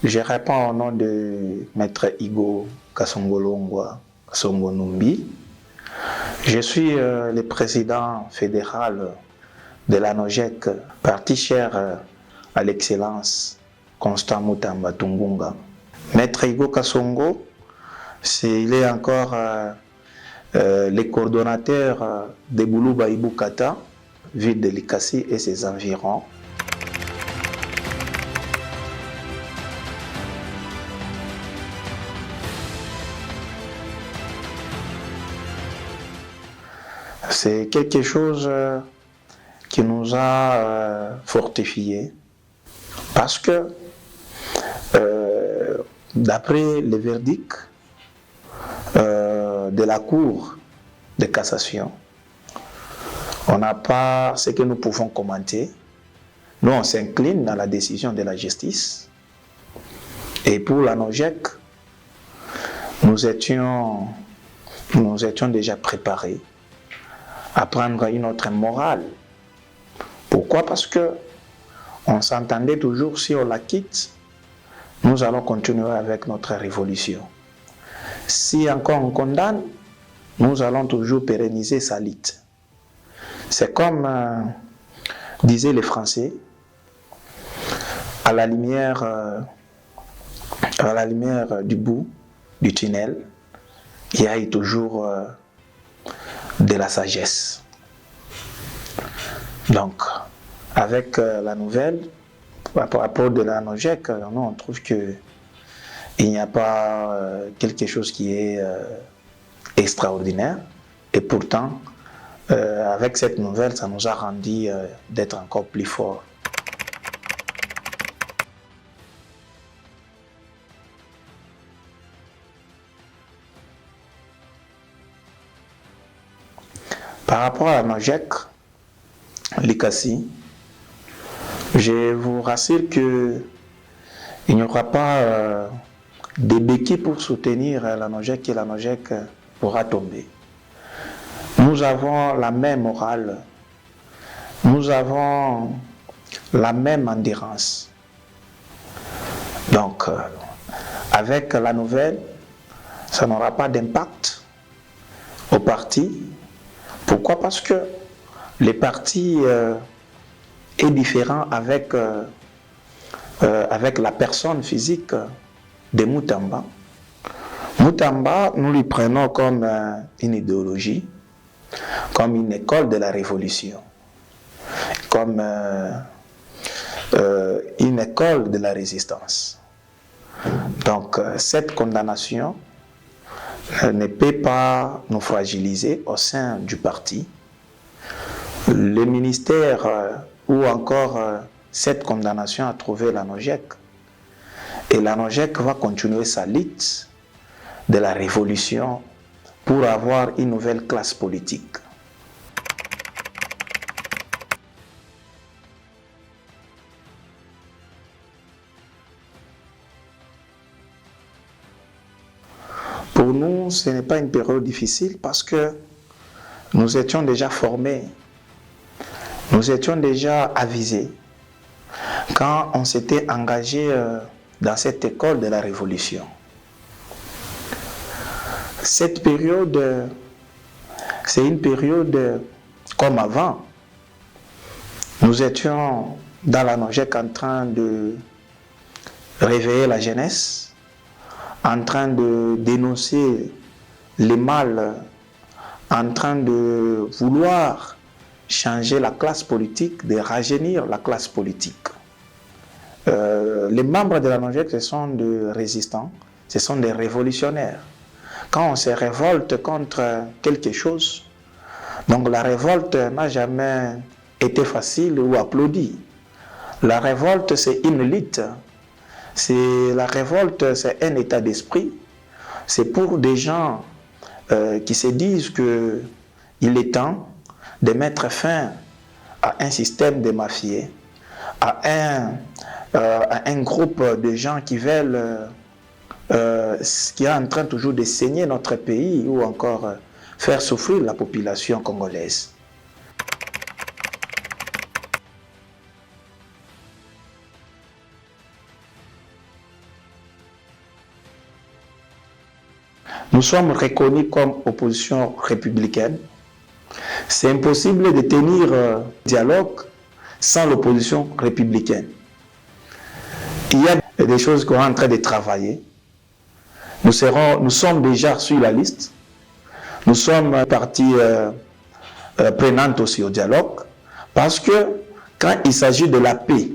Je réponds au nom de Maître Igo Kasongolongwa Kasongonumbi. Je suis le président fédéral de la NOJEC, parti cher à l'excellence Constant Mutamba Tungunga. Maître Igo Kasongo, il est encore le coordonnateur de Boulouba Ibukata, ville de Likasi et ses environs. C'est quelque chose qui nous a fortifiés parce que d'après le verdict de la Cour de cassation, on n'a pas ce que nous pouvons commenter. Nous, on s'incline à la décision de la justice. Et pour la NOJEC, nous étions déjà préparés à prendre une autre morale. Pourquoi? Parce que on s'entendait toujours, si on la quitte, nous allons continuer avec notre révolution. Si encore on condamne, nous allons toujours pérenniser sa lutte. C'est comme disaient les Français, à la lumière du bout du tunnel, il y a toujours de la sagesse. Donc, avec la nouvelle, à propos de la NOJEC, nous on trouve qu'il n'y a pas quelque chose qui est extraordinaire. Et pourtant, avec cette nouvelle, ça nous a rendu d'être encore plus forts. Par rapport à la NOJEC, Likasi, je vous rassure qu'il n'y aura pas de béquilles pour soutenir la NOJEC et la NOJEC pourra tomber. Nous avons la même morale, nous avons la même endurance. Donc, avec la nouvelle, ça n'aura pas d'impact au parti. Pourquoi? Parce que le parti est différent avec la personne physique de Mutamba. Mutamba, nous lui prenons comme une idéologie, comme une école de la révolution, comme une école de la résistance. Donc, cette condamnation ne peut pas nous fragiliser au sein du parti. Le ministère ou encore cette condamnation a trouvé la NOJEC. Et la NOJEC va continuer sa lutte de la révolution pour avoir une nouvelle classe politique. Pour nous, ce n'est pas une période difficile parce que nous étions déjà formés, nous étions déjà avisés quand on s'était engagé dans cette école de la révolution. Cette période, c'est une période comme avant. Nous étions dans la NOJEC en train de réveiller la jeunesse, en train de dénoncer les mal, en train de vouloir changer la classe politique, de rajeunir la classe politique. Les membres de la NOJEC, ce sont des résistants, ce sont des révolutionnaires. Quand on se révolte contre quelque chose, donc la révolte n'a jamais été facile ou applaudie. La révolte, c'est une lutte. La révolte, c'est un état d'esprit. C'est pour des gens qui se disent qu'il est temps de mettre fin à un système de mafieux, à un groupe de gens qui veulent qui est en train toujours de saigner notre pays ou encore faire souffrir la population congolaise. Nous sommes reconnus comme opposition républicaine. C'est impossible de tenir dialogue sans l'opposition républicaine. Il y a des choses qu'on est en train de travailler. Nous sommes déjà sur la liste. Nous sommes partie prenante aussi au dialogue. Parce que quand il s'agit de la paix,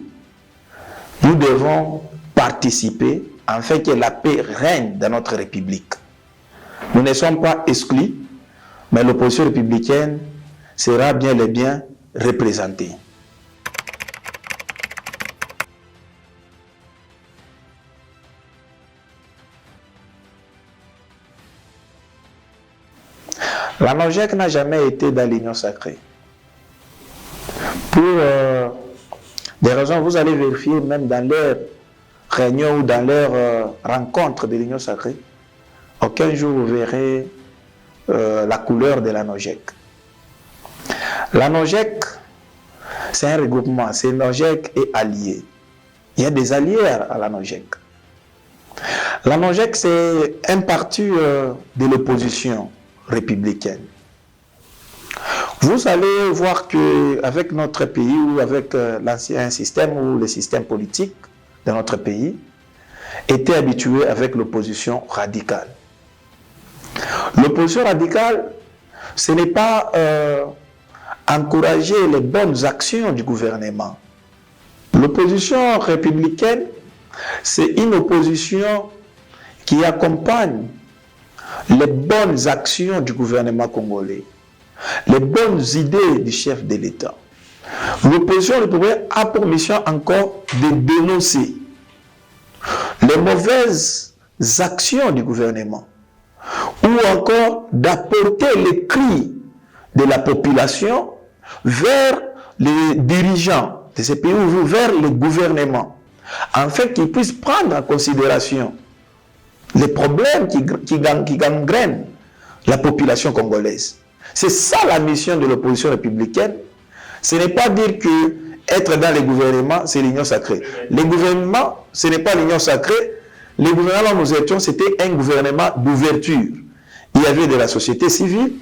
nous devons participer afin que la paix règne dans notre République. Nous ne sommes pas exclus, mais l'opposition républicaine sera bien et bien représentée. La NOJEC n'a jamais été dans l'union sacrée. Pour des raisons, vous allez vérifier même dans leurs réunions ou dans leurs rencontres de l'union sacrée, aucun jour vous verrez la couleur de la NOJEC. La NOJEC, c'est un regroupement, c'est NOJEC et alliés. Il y a des alliés à la NOJEC. La NOJEC, c'est un parti de l'opposition républicaine. Vous allez voir qu'avec notre pays ou avec l'ancien système ou le système politique de notre pays, était habitué avec l'opposition radicale. L'opposition radicale, ce n'est pas encourager les bonnes actions du gouvernement. L'opposition républicaine, c'est une opposition qui accompagne les bonnes actions du gouvernement congolais, les bonnes idées du chef de l'État. L'opposition républicaine a pour mission encore de dénoncer les mauvaises actions du gouvernement ou encore d'apporter les cris de la population vers les dirigeants de ces pays ou vers le gouvernement, afin qu'ils puissent prendre en considération les problèmes qui gangrènent la population congolaise. C'est ça la mission de l'opposition républicaine. Ce n'est pas dire que être dans le gouvernement, c'est l'union sacrée. Le gouvernement, ce n'est pas l'union sacrée. Le gouvernement où nous étions, c'était un gouvernement d'ouverture. Il y avait de la société civile,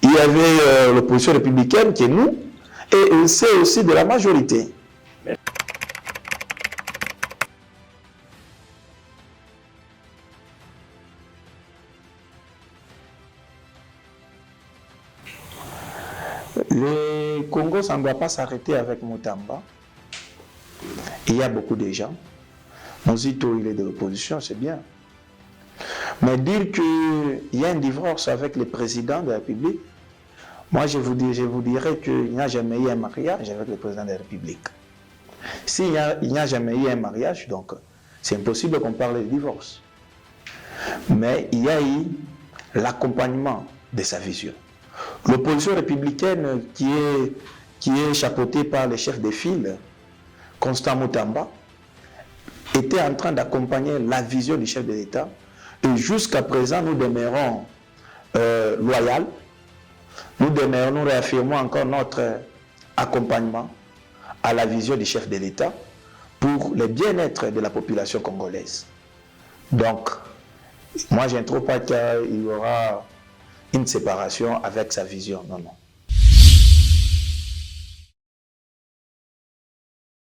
il y avait l'opposition républicaine qui est nous, et c'est aussi de la majorité. Le Congo, ça ne doit pas s'arrêter avec Mutamba. Il y a beaucoup de gens. Mozito, il est de l'opposition, c'est bien. Mais dire qu'il y a un divorce avec le président de la République, moi je vous dirais qu'il n'y a jamais eu un mariage avec le président de la République. S'il n'y a jamais eu un mariage, donc c'est impossible qu'on parle de divorce. Mais il y a eu l'accompagnement de sa vision. L'opposition républicaine qui est chapeautée par le chef de file, Constant Mutamba, était en train d'accompagner la vision du chef de l'État. Et jusqu'à présent, nous demeurons loyaux. Nous réaffirmons encore notre accompagnement à la vision du chef de l'État pour le bien-être de la population congolaise. Donc, moi, je ne trouve pas qu'il y aura une séparation avec sa vision. Non, non.